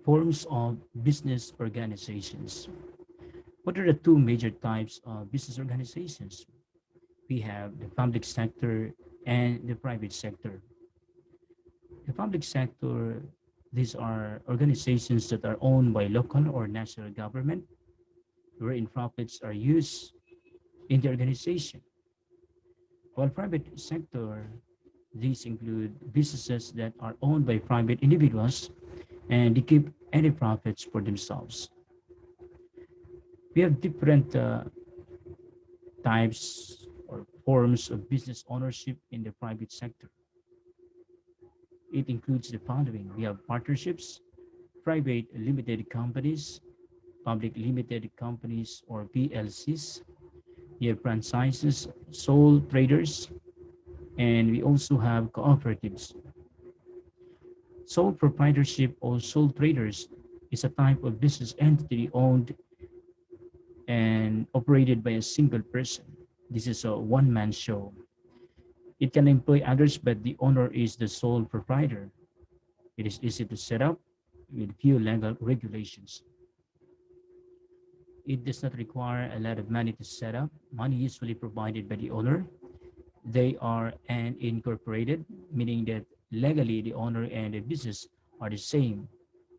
Forms of business organizations. What are the two major types of business organizations? We have the public sector and the private sector. The public sector, these are organizations that are owned by local or national government, wherein profits are used in the organization. While private sector, these include businesses that are owned by private individuals and they keep any profits for themselves. We have different types or forms of business ownership in the private sector. It includes the following. We have partnerships, private limited companies, public limited companies or PLCs. We have franchises, sole traders, and we also have cooperatives. Sole proprietorship or sole traders is a type of business entity owned and operated by a single person. This is a one-man show. It can employ others, but the owner is the sole proprietor. It is easy to set up with few legal regulations. It does not require a lot of money to set up. Money usually provided by the owner. They are an incorporated, meaning that legally the owner and the business are the same,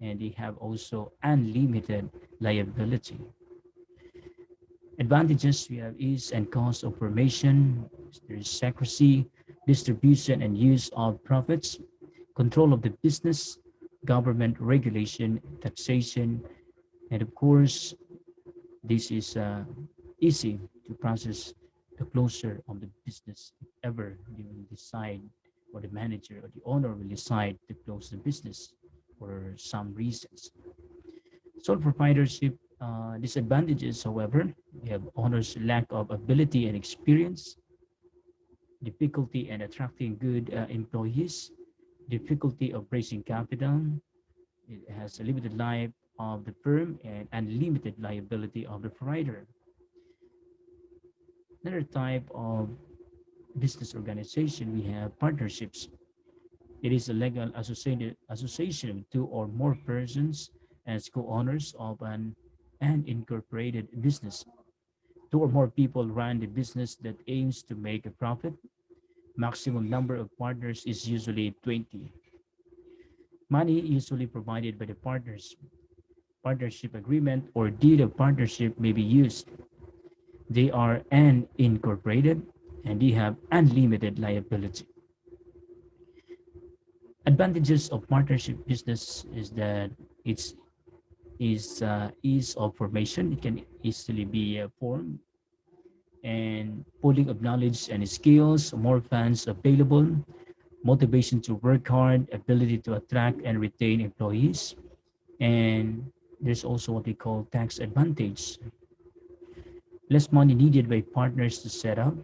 and they have also unlimited liability. Advantages we have ease and cost of formation, there is secrecy, distribution and use of profits, control of the business, government regulation, taxation, and of course, this is easy to process the closure of the business if ever they will decide, or the manager or the owner will decide to close the business for some reasons. Sole proprietorship disadvantages, however, we have owner's lack of ability and experience, difficulty in attracting good employees, difficulty of raising capital. It has a limited life of the firm and unlimited liability of the provider. Another type of business organization, we have partnerships. It is a legal association of two or more persons as co-owners of an incorporated business. Two or more people run the business that aims to make a profit. Maximum number of partners is usually 20. Money usually provided by the partners. Partnership agreement or deed of partnership may be used. They are unincorporated and they have unlimited liability. Advantages of partnership business is that it's is ease of formation. It can easily be formed and pooling of knowledge and skills, more funds available, motivation to work hard, ability to attract and retain employees, and there's also what we call tax advantage. Less money needed by partners to set up.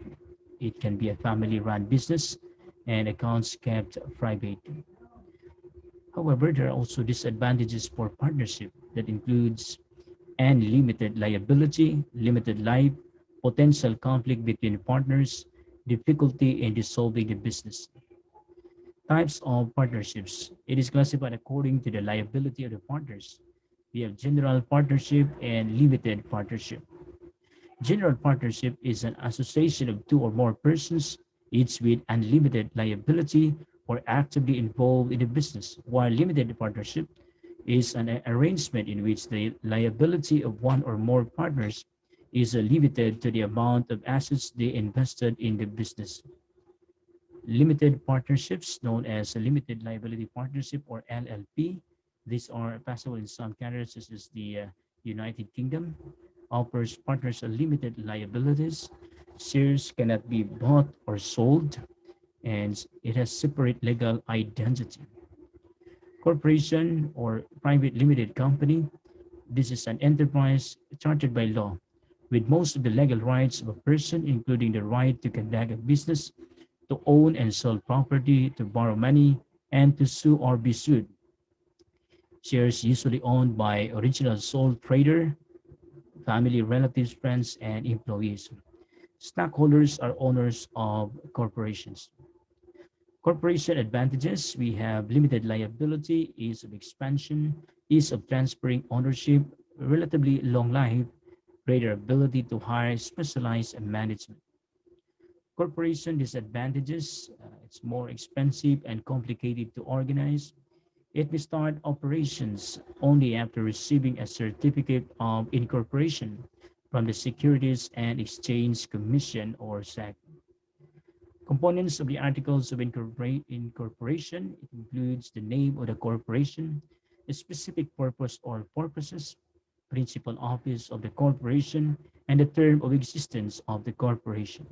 It can be a family-run business and accounts kept private. However, there are also disadvantages for partnership that includes unlimited liability, limited life, potential conflict between partners, difficulty in dissolving the business. Types of partnerships. It is classified according to the liability of the partners. We have general partnership and limited partnership. General partnership is an association of two or more persons, each with unlimited liability or actively involved in the business, while limited partnership is an arrangement in which the liability of one or more partners is limited to the amount of assets they invested in the business. Limited partnerships, known as a limited liability partnership or LLP, these are possible in some countries such as the United Kingdom, offers partners limited liabilities. Shares cannot be bought or sold, and it has separate legal identity. Corporation or private limited company, this is an enterprise chartered by law with most of the legal rights of a person, including the right to conduct a business, to own and sell property, to borrow money, and to sue or be sued. Shares usually owned by original sole trader, family, relatives, friends, and employees. Stockholders are owners of corporations. Corporation advantages, we have limited liability, ease of expansion, ease of transferring ownership, relatively long life, greater ability to hire specialized management. Corporation disadvantages, it's more expensive and complicated to organize. It may start operations only after receiving a certificate of incorporation from the Securities and Exchange Commission or SEC. Components of the articles of incorporation, it includes the name of the corporation, the specific purpose or purposes, principal office of the corporation, and the term of existence of the corporation.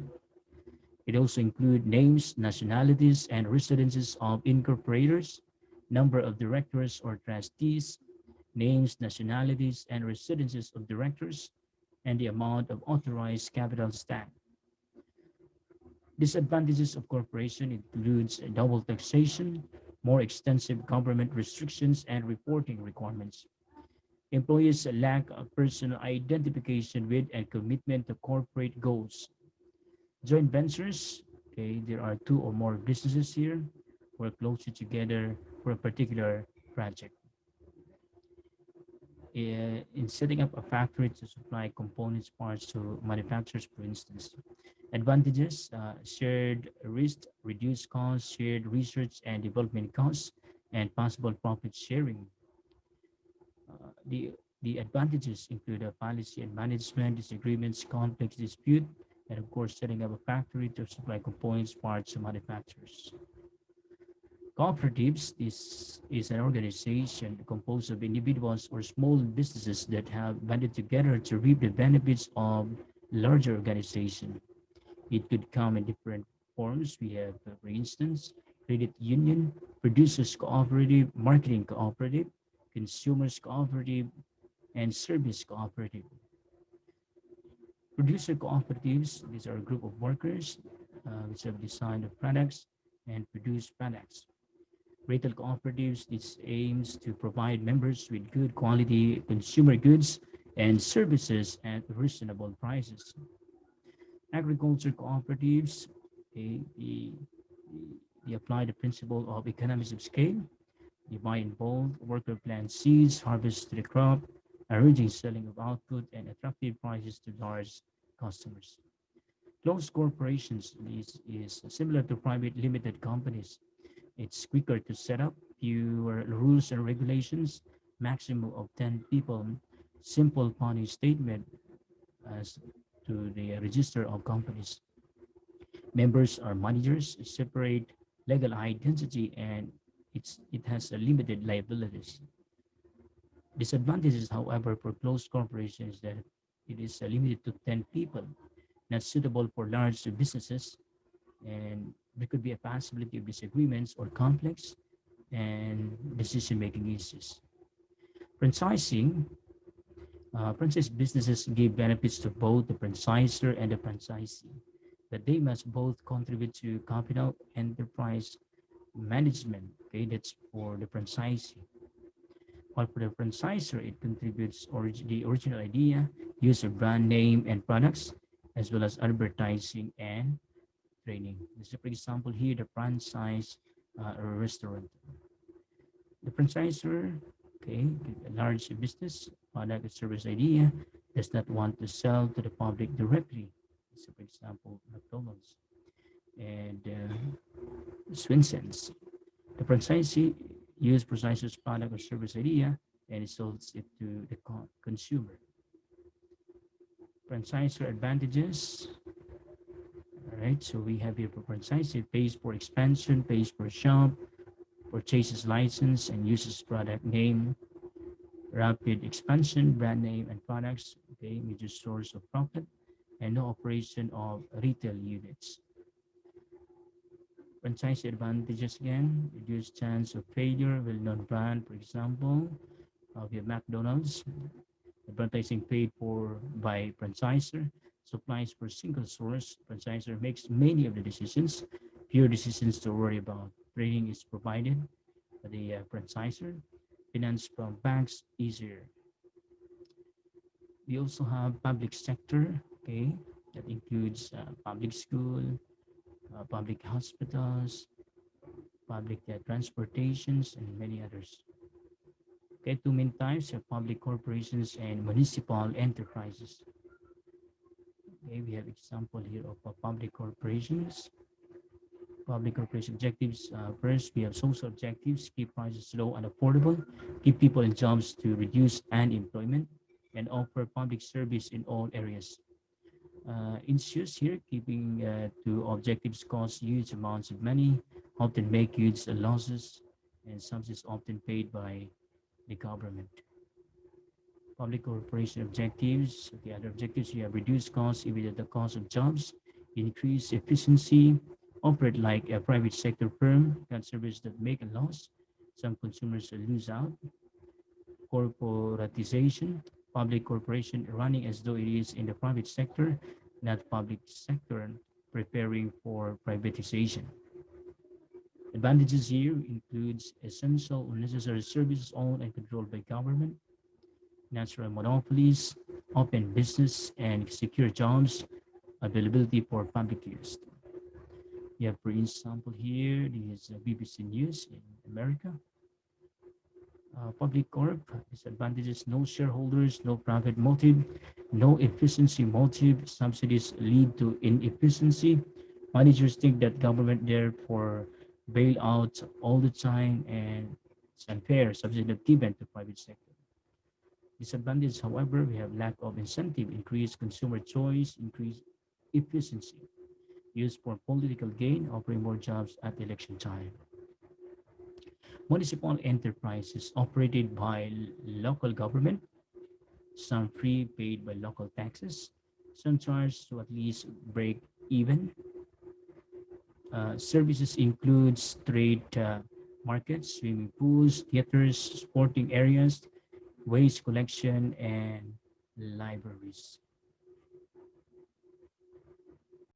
It also includes names, nationalities, and residences of incorporators, number of directors or trustees, names, nationalities, and residences of directors, and the amount of authorized capital stock. Disadvantages of corporation includes double taxation, more extensive government restrictions, and reporting requirements. Employees lack a personal identification with and commitment to corporate goals. Joint ventures, okay, there are two or more businesses here work closely together for a particular project. In setting up a factory to supply components, parts to manufacturers, for instance. Advantages, shared risk, reduced costs, shared research and development costs, and possible profit sharing. The advantages include a policy and management, disagreements, complex dispute, and of course, setting up a factory to supply components, parts to manufacturers. Cooperatives, this is an organization composed of individuals or small businesses that have banded together to reap the benefits of larger organization. It could come in different forms. We have, for instance, credit union, producers cooperative, marketing cooperative, consumers cooperative, and service cooperative. Producer cooperatives, these are a group of workers which have designed the products and produce products. Retail cooperatives, this aims to provide members with good quality consumer goods and services at reasonable prices. Agriculture cooperatives, they, they, they apply the principle of economies of scale. They buy in bulk, worker plant seeds, harvest the crop, arranging selling of output, and attractive prices to large customers. Closed corporations is similar to private limited companies. It's quicker to set up, fewer rules and regulations, maximum of 10 people, simple filing statement as to the register of companies. Members are managers, separate legal identity, and it has a limited liabilities. Disadvantages, however, for closed corporations that it is limited to 10 people, not suitable for large businesses, and there could be a possibility of disagreements or conflicts and decision-making issues. Franchising, franchise businesses give benefits to both the franchisor and the franchisee, but they must both contribute to capital enterprise management. Okay, that's for the franchisee. While for the franchisor, it contributes the original idea, use of brand name and products, as well as advertising and training. This is, for example, here the franchise restaurant. The franchisor, okay, a large business, product or service idea, does not want to sell to the public directly. So, for example, McDonald's and Swenson's. The franchisee use franchisor's product or service idea and sells it to the consumer. Franchisor advantages. All right, so we have here for franchisee pays for expansion, pays for shop, purchases license, and uses product name, rapid expansion, brand name, and products. Okay, major source of profit, and no operation of retail units. Franchise advantages again, reduced chance of failure, well-known brand, for example, we have McDonald's, advertising paid for by franchisor, supplies for single source, franchisor makes many of the decisions, fewer decisions to worry about. Training is provided by the franchisor, finance from banks easier. We also have public sector, okay, that includes public school, public hospitals, public transportations, and many others. Okay, two main types are public corporations and municipal enterprises. Okay, we have example here of public corporations. Public corporation objectives. First, we have social objectives: keep prices low and affordable, give people in jobs to reduce unemployment, and offer public service in all areas. Issues here, keeping to objectives cost huge amounts of money, often make huge losses, and some is often paid by the government. Public corporation objectives, the other objectives, you have reduced costs, even at the cost of jobs, increase efficiency, operate like a private sector firm, cut services that make a loss, some consumers lose out, corporatization, public corporation running as though it is in the private sector, not public sector preparing for privatization. Advantages here includes essential or necessary services owned and controlled by government, natural monopolies, open business, and secure jobs, availability for public use. You have, for example, here, this is BBC News in America. Public corp disadvantages: no shareholders, no profit motive, no efficiency motive. Subsidies lead to inefficiency. Managers think that government there for bailout all the time, and it's unfair. Subsidy given to private sector. Disadvantage, however, we have lack of incentive, increased consumer choice, increased efficiency, used for political gain, offering more jobs at election time. Municipal enterprises operated by local government, some free paid by local taxes, some charged to at least break even. Services includes trade markets, swimming pools, theaters, sporting areas, waste collection, and libraries.